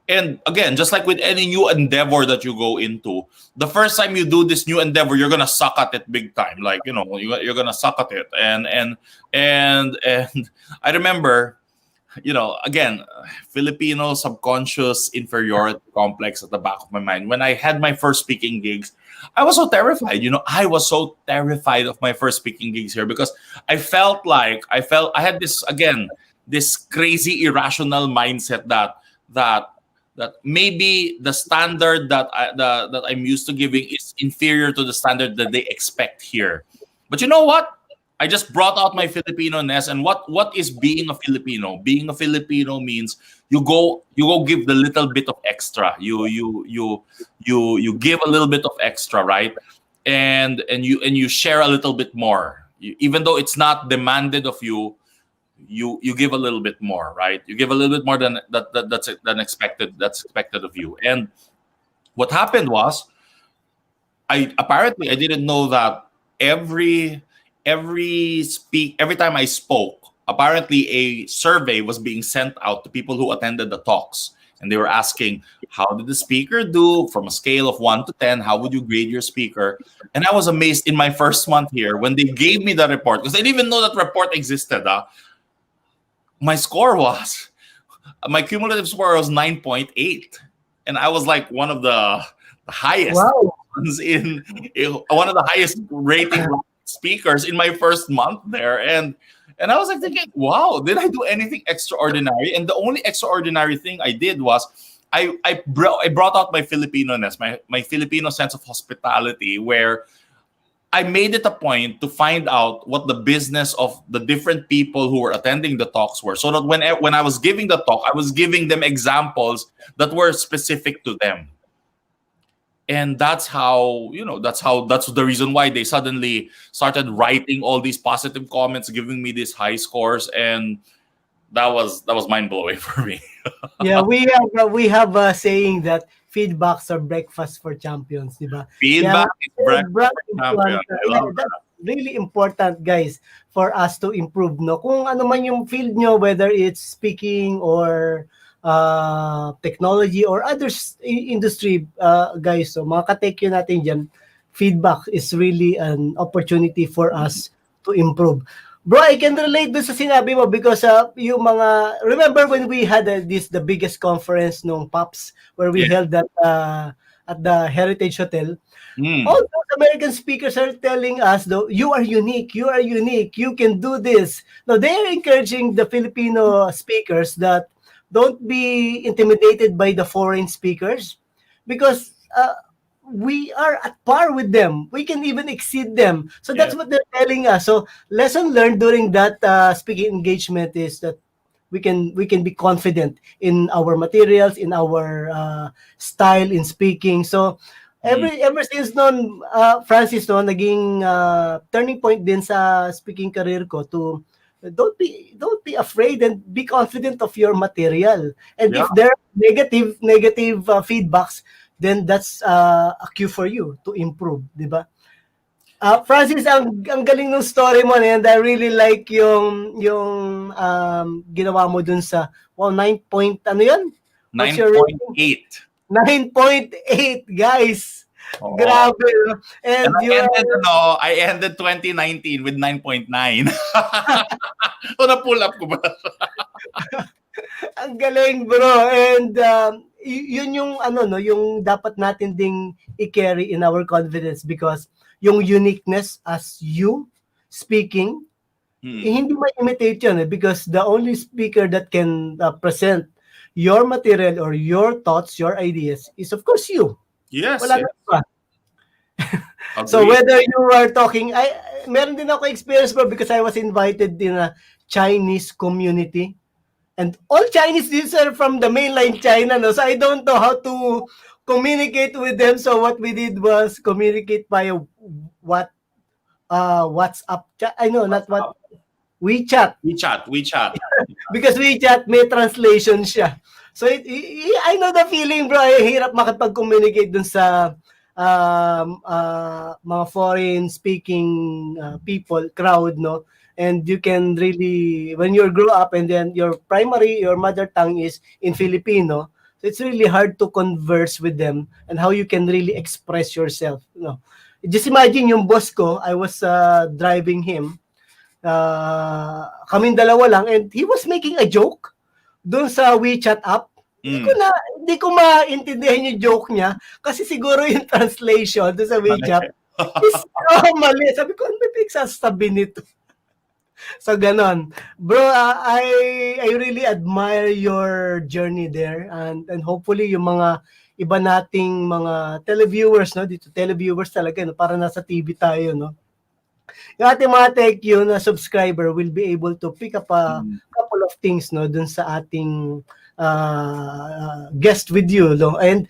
And again, just like with any new endeavor that you go into, the first time you do this new endeavor, you're gonna suck at it big time. Like, you're gonna suck at it. And I remember, again, Filipino subconscious inferiority complex at the back of my mind. When I had my first speaking gigs, I was so terrified. I was so terrified of my first speaking gigs here because I had this crazy irrational mindset that maybe the standard that I'm used to giving is inferior to the standard that they expect here. But you know what? I just brought out my Filipino-ness, and what is being a Filipino? Being a Filipino means you go give the little bit of extra. You give a little bit of extra, right? And you share a little bit more. Even though it's not demanded of you, you give a little bit more, right? You give a little bit more than expected. That's expected of you. And what happened was, I didn't know that every time I spoke, apparently a survey was being sent out to people who attended the talks, and they were asking, how did the speaker do from a scale of 1 to 10? How would you grade your speaker? And I was amazed in my first month here when they gave me the report, because I didn't even know that report existed. My cumulative score was 9.8, and I was like one of the highest ones in one of the highest rating speakers in my first month there. And I was like thinking, wow, did I do anything extraordinary? And the only extraordinary thing I did was I brought out my Filipino-ness, my Filipino sense of hospitality, where I made it a point to find out what the business of the different people who were attending the talks were, so that when I was giving the talk, I was giving them examples that were specific to them. And that's the reason why they suddenly started writing all these positive comments, giving me these high scores, and that was mind-blowing for me. Yeah, we have a saying that feedbacks are breakfast for champions, diba? Feedback is breakfast for champions. That's really important, guys, for us to improve, no? Kung ano man yung field nyo, whether it's speaking or technology or other industry, guys, so mga ka-take natin dyan, feedback is really an opportunity for us to improve. Bro, I can relate dun sa sinabi mo because yung mga, remember when we had the biggest conference nung Pops where we held that at the Heritage Hotel. All those American speakers are telling us, though, you are unique, you can do this. Now, they are encouraging the Filipino speakers that don't be intimidated by the foreign speakers because we are at par with them. We can even exceed them. So that's what they're telling us. So lesson learned during that speaking engagement is that we can be confident in our materials, in our style in speaking. So ever since noon, Francis, no, naging turning point din sa speaking career ko to don't be afraid and be confident of your material. And if there are negative feedbacks, then that's a cue for you to improve, di ba? Francis, ang galing ng story mo, and I really like yung ginawa mo dun sa 9 point, ano yun? 9.8. 9.8, guys. Oh. Grabe. And I ended 2019 with 9.9. So na-pull up ko ba? Ang galing, bro. And yun yung yung dapat natin ding i-carry in our confidence because yung uniqueness as you speaking, hindi ma-imitate yun because the only speaker that can present your material or your thoughts, your ideas is of course you. Yes. Wala na ba? So whether you are talking, meron din ako experience, bro, because I was invited in a Chinese community. And all Chinese these are from the mainland China, no? So I don't know how to communicate with them. So what we did was communicate via WhatsApp chat. I know, not what WeChat. WeChat. Because WeChat may translation siya. So I know the feeling, bro. Hirap makipag-communicate dun sa mga foreign speaking people, crowd, no? And you can really, when you grow up and then your mother tongue is in Filipino, so it's really hard to converse with them and how you can really express yourself. You know? Just imagine yung boss ko, I was driving him, kaming dalawa lang, and he was making a joke doon sa WeChat app. Hindi ko maintindihan yung joke niya kasi siguro yung translation doon sa WeChat is mali. Sabi ko, ano ba pinagsasabi nito? So ganon. Bro, I really admire your journey there and hopefully yung mga iba nating mga televiewers, no? Dito televiewers talaga, no? Para nasa TV tayo, no? Yung ating mga Tech You na subscriber will be able to pick up a couple of things, no, dun sa ating guest with you, no? And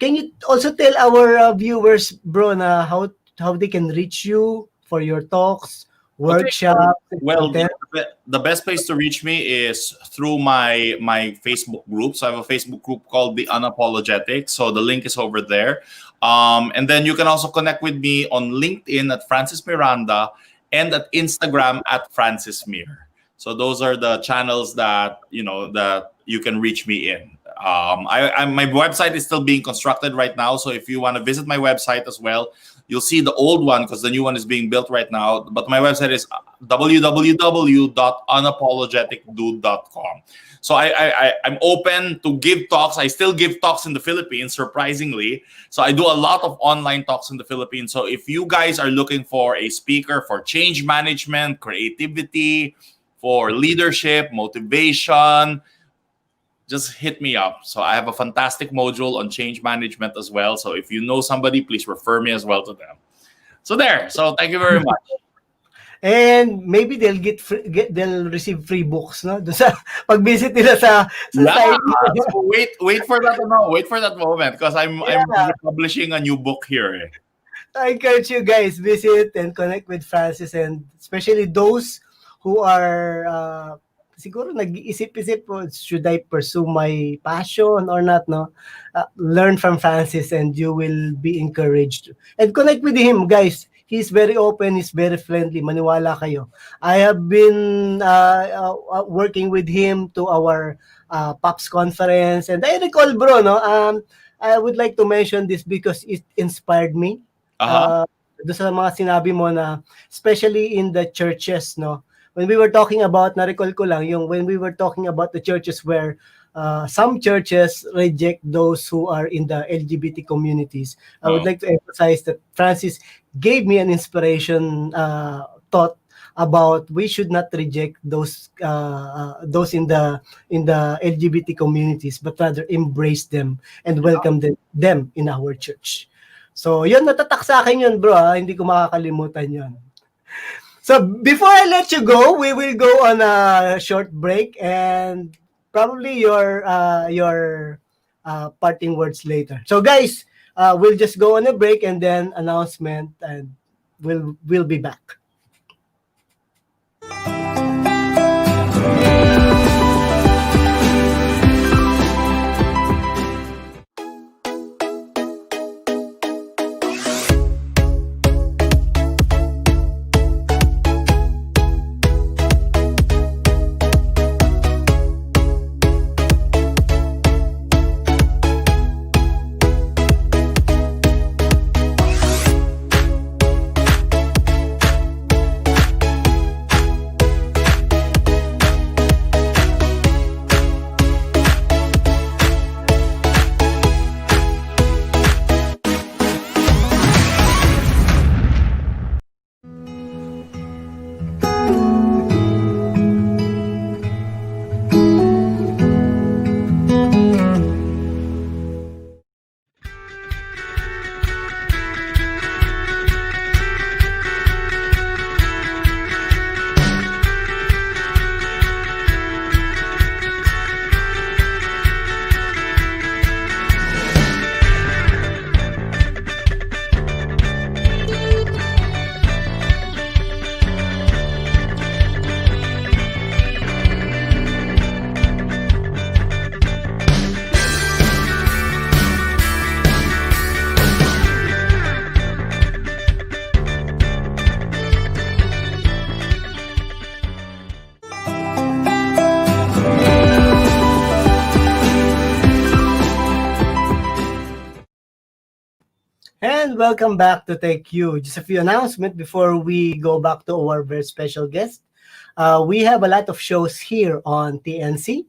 can you also tell our viewers, bro, na how they can reach you for your talks, workshop? Well, the best place to reach me is through my Facebook group. So I have a Facebook group called the Unapologetic. So the link is over there. And then you can also connect with me on LinkedIn at Francis Miranda and at Instagram at Francis Mir. So those are the channels that you can reach me in. My website is still being constructed right now. So if you want to visit my website as well, you'll see the old one because the new one is being built right now. But my website is www.unapologeticdude.com. So I'm open to give talks. I still give talks in the Philippines, surprisingly. So I do a lot of online talks in the Philippines. So if you guys are looking for a speaker for change management, creativity, for leadership, motivation, just hit me up. So I have a fantastic module on change management as well. So if you know somebody, please refer me as well to them. So there. So thank you very much. And maybe they'll they'll receive free books, no? Doon sa pag-visit nila sa site. So wait for that. No, wait for that moment because I'm publishing a new book here. I encourage you guys visit and connect with Francis, and especially those who are siguro nag-iisip-isip, should I pursue my passion or not, no? Learn from Francis and you will be encouraged. And connect with him, guys. He's very open, he's very friendly. Maniwala kayo. I have been working with him to our POPs conference. And I recall, bro, no? I would like to mention this because it inspired me. doon sa mga sinabi mo na especially in the churches, no? When we were talking about, na-recall ko lang, yung when we were talking about the churches where some churches reject those who are in the LGBT communities. I would like to emphasize that Francis gave me an inspiration thought about we should not reject those in the LGBT communities, but rather embrace them and welcome them in our church. So yun, natatak sa akin yun, bro. Hindi ko makakalimutan yun. So before I let you go, we will go on a short break and probably your parting words later. So guys, we'll just go on a break and then announcement, and we'll be back. And welcome back to Tech You. Just a few announcements before we go back to our very special guest. We have a lot of shows here on TNC,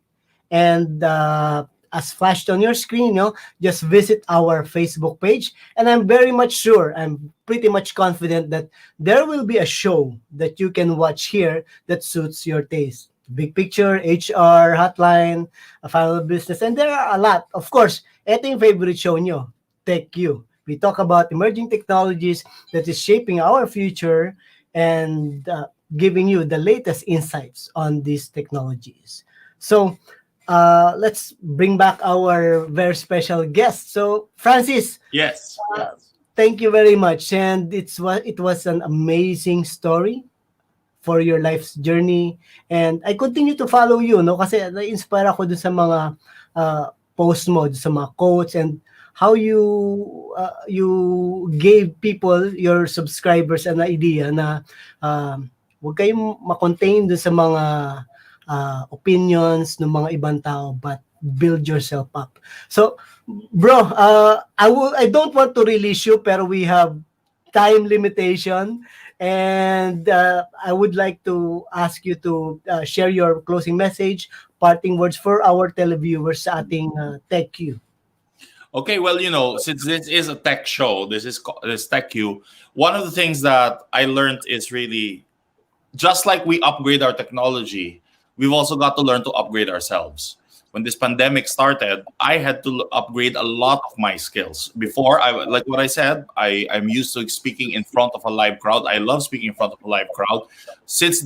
and as flashed on your screen, just visit our Facebook page. And I'm very much sure, I'm pretty much confident that there will be a show that you can watch here that suits your taste. Big Picture, HR, Hotline, a Final Business, and there are a lot. Of course, ito yung favorite show nyo, Tech You. We talk about emerging technologies that is shaping our future and giving you the latest insights on these technologies. So let's bring back our very special guest. So Francis, yes, thank you very much. And it was an amazing story for your life's journey. And I continue to follow you, kasi na-inspire ako dun sa mga post mo, sa mga quotes, and how you gave people, your subscribers, an idea na huwag kayong ma-contain dun sa mga opinions ng mga ibang tao, but build yourself up. So, bro, I don't want to release you, pero we have time limitation, and I would like to ask you to share your closing message, parting words for our televiewers sa ating Tech You. Okay, well, since this is a tech show, this Tech You, one of the things that I learned is really, just like we upgrade our technology, we've also got to learn to upgrade ourselves. When this pandemic started, I had to upgrade a lot of my skills. Before, like what I said, I'm used to speaking in front of a live crowd. I love speaking in front of a live crowd. Since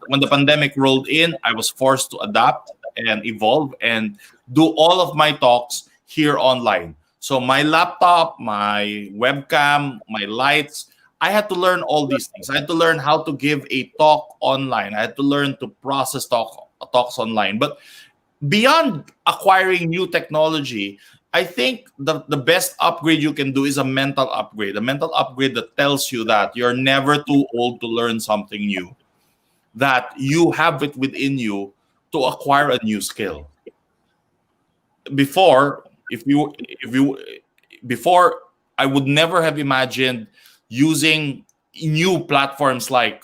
when the pandemic rolled in, I was forced to adapt and evolve and do all of my talks here online. So my laptop, my webcam, my lights, I had to learn all these things. I had to learn how to give a talk online. I had to learn to process talks online. But beyond acquiring new technology, I think the best upgrade you can do is a mental upgrade that tells you that you're never too old to learn something new, that you have it within you to acquire a new skill. Before, I would never have imagined using new platforms like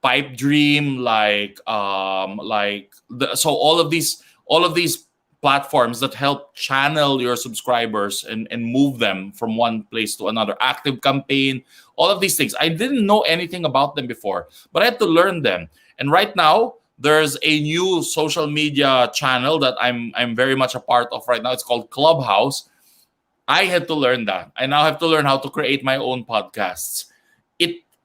Pipe Dream, so all of these platforms that help channel your subscribers and move them from one place to another. Active Campaign, all of these things. I didn't know anything about them before, but I had to learn them. And right now, there's a new social media channel that I'm very much a part of right now. It's called Clubhouse. I had to learn that. I now have to learn how to create my own podcasts.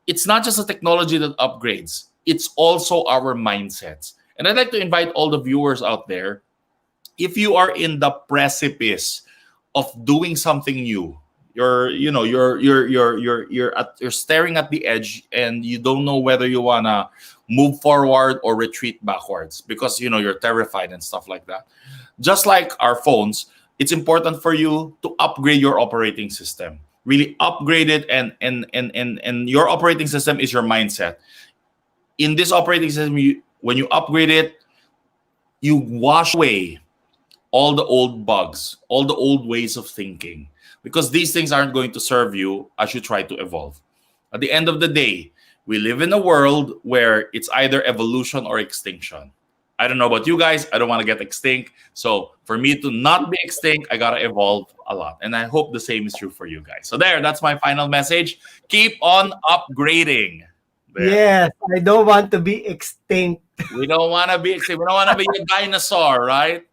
It's not just a technology that upgrades. It's also our mindsets. And I'd like to invite all the viewers out there, if you are in the precipice of doing something new, you're staring at the edge and you don't know whether you wanna move forward or retreat backwards because you're terrified and stuff like that. Just like our phones, it's important for you to upgrade your operating system. Really upgrade it, and your operating system is your mindset. In this operating system, when you upgrade it, you wash away all the old bugs, all the old ways of thinking, because these things aren't going to serve you as you try to evolve. At the end of the day, we live in a world where it's either evolution or extinction. I don't know about you guys. I don't want to get extinct. So for me to not be extinct, I got to evolve a lot. And I hope the same is true for you guys. So that's my final message. Keep on upgrading. There. Yes, I don't want to be extinct. We don't want to be extinct. We don't want to be a dinosaur, right?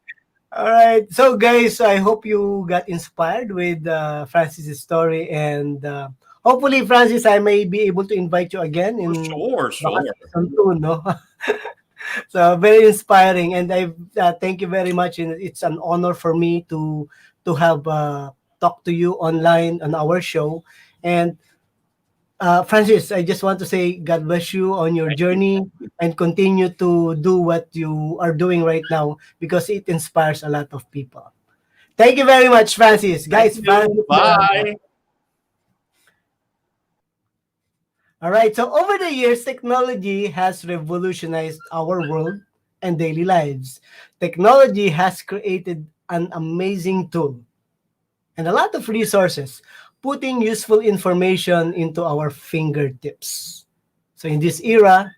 All right. So guys, I hope you got inspired with Francis' story. And hopefully, Francis, I may be able to invite you again. Sure. Soon, no? So very inspiring, and I thank you very much. And it's an honor for me to have talked to you online on our show. And Francis, I just want to say God bless you on your journey and continue to do what you are doing right now, because it inspires a lot of people. Thank you very much, Francis. Guys, Francis, bye. All right, so over the years, technology has revolutionized our world and daily lives. Technology has created an amazing tool and a lot of resources, putting useful information into our fingertips. So in this era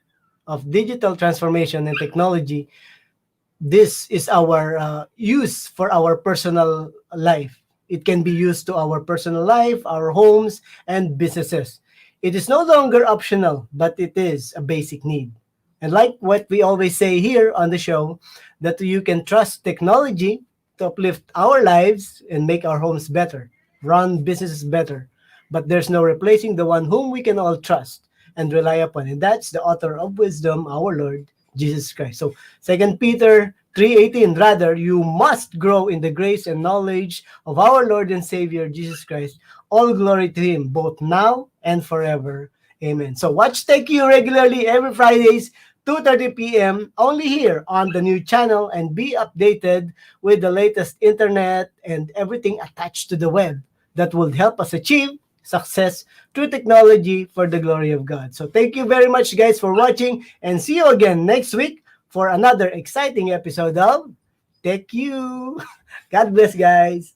of digital transformation and technology, this is our use for our personal life. It can be used to our personal life, our homes, and businesses. It is no longer optional, but it is a basic need. And like what we always say here on the show, that you can trust technology to uplift our lives and make our homes better, run businesses better. But there's no replacing the one whom we can all trust and rely upon. And that's the author of wisdom, our Lord Jesus Christ. So 2 Peter 3:18, rather, you must grow in the grace and knowledge of our Lord and Savior Jesus Christ. All glory to him, both now and forever. Amen. So watch Tech You regularly every Fridays, 2:30 p.m. only here on the new channel, and be updated with the latest internet and everything attached to the web that will help us achieve success through technology for the glory of God. So thank you very much, guys, for watching, and see you again next week for another exciting episode of Tech You. God bless, guys.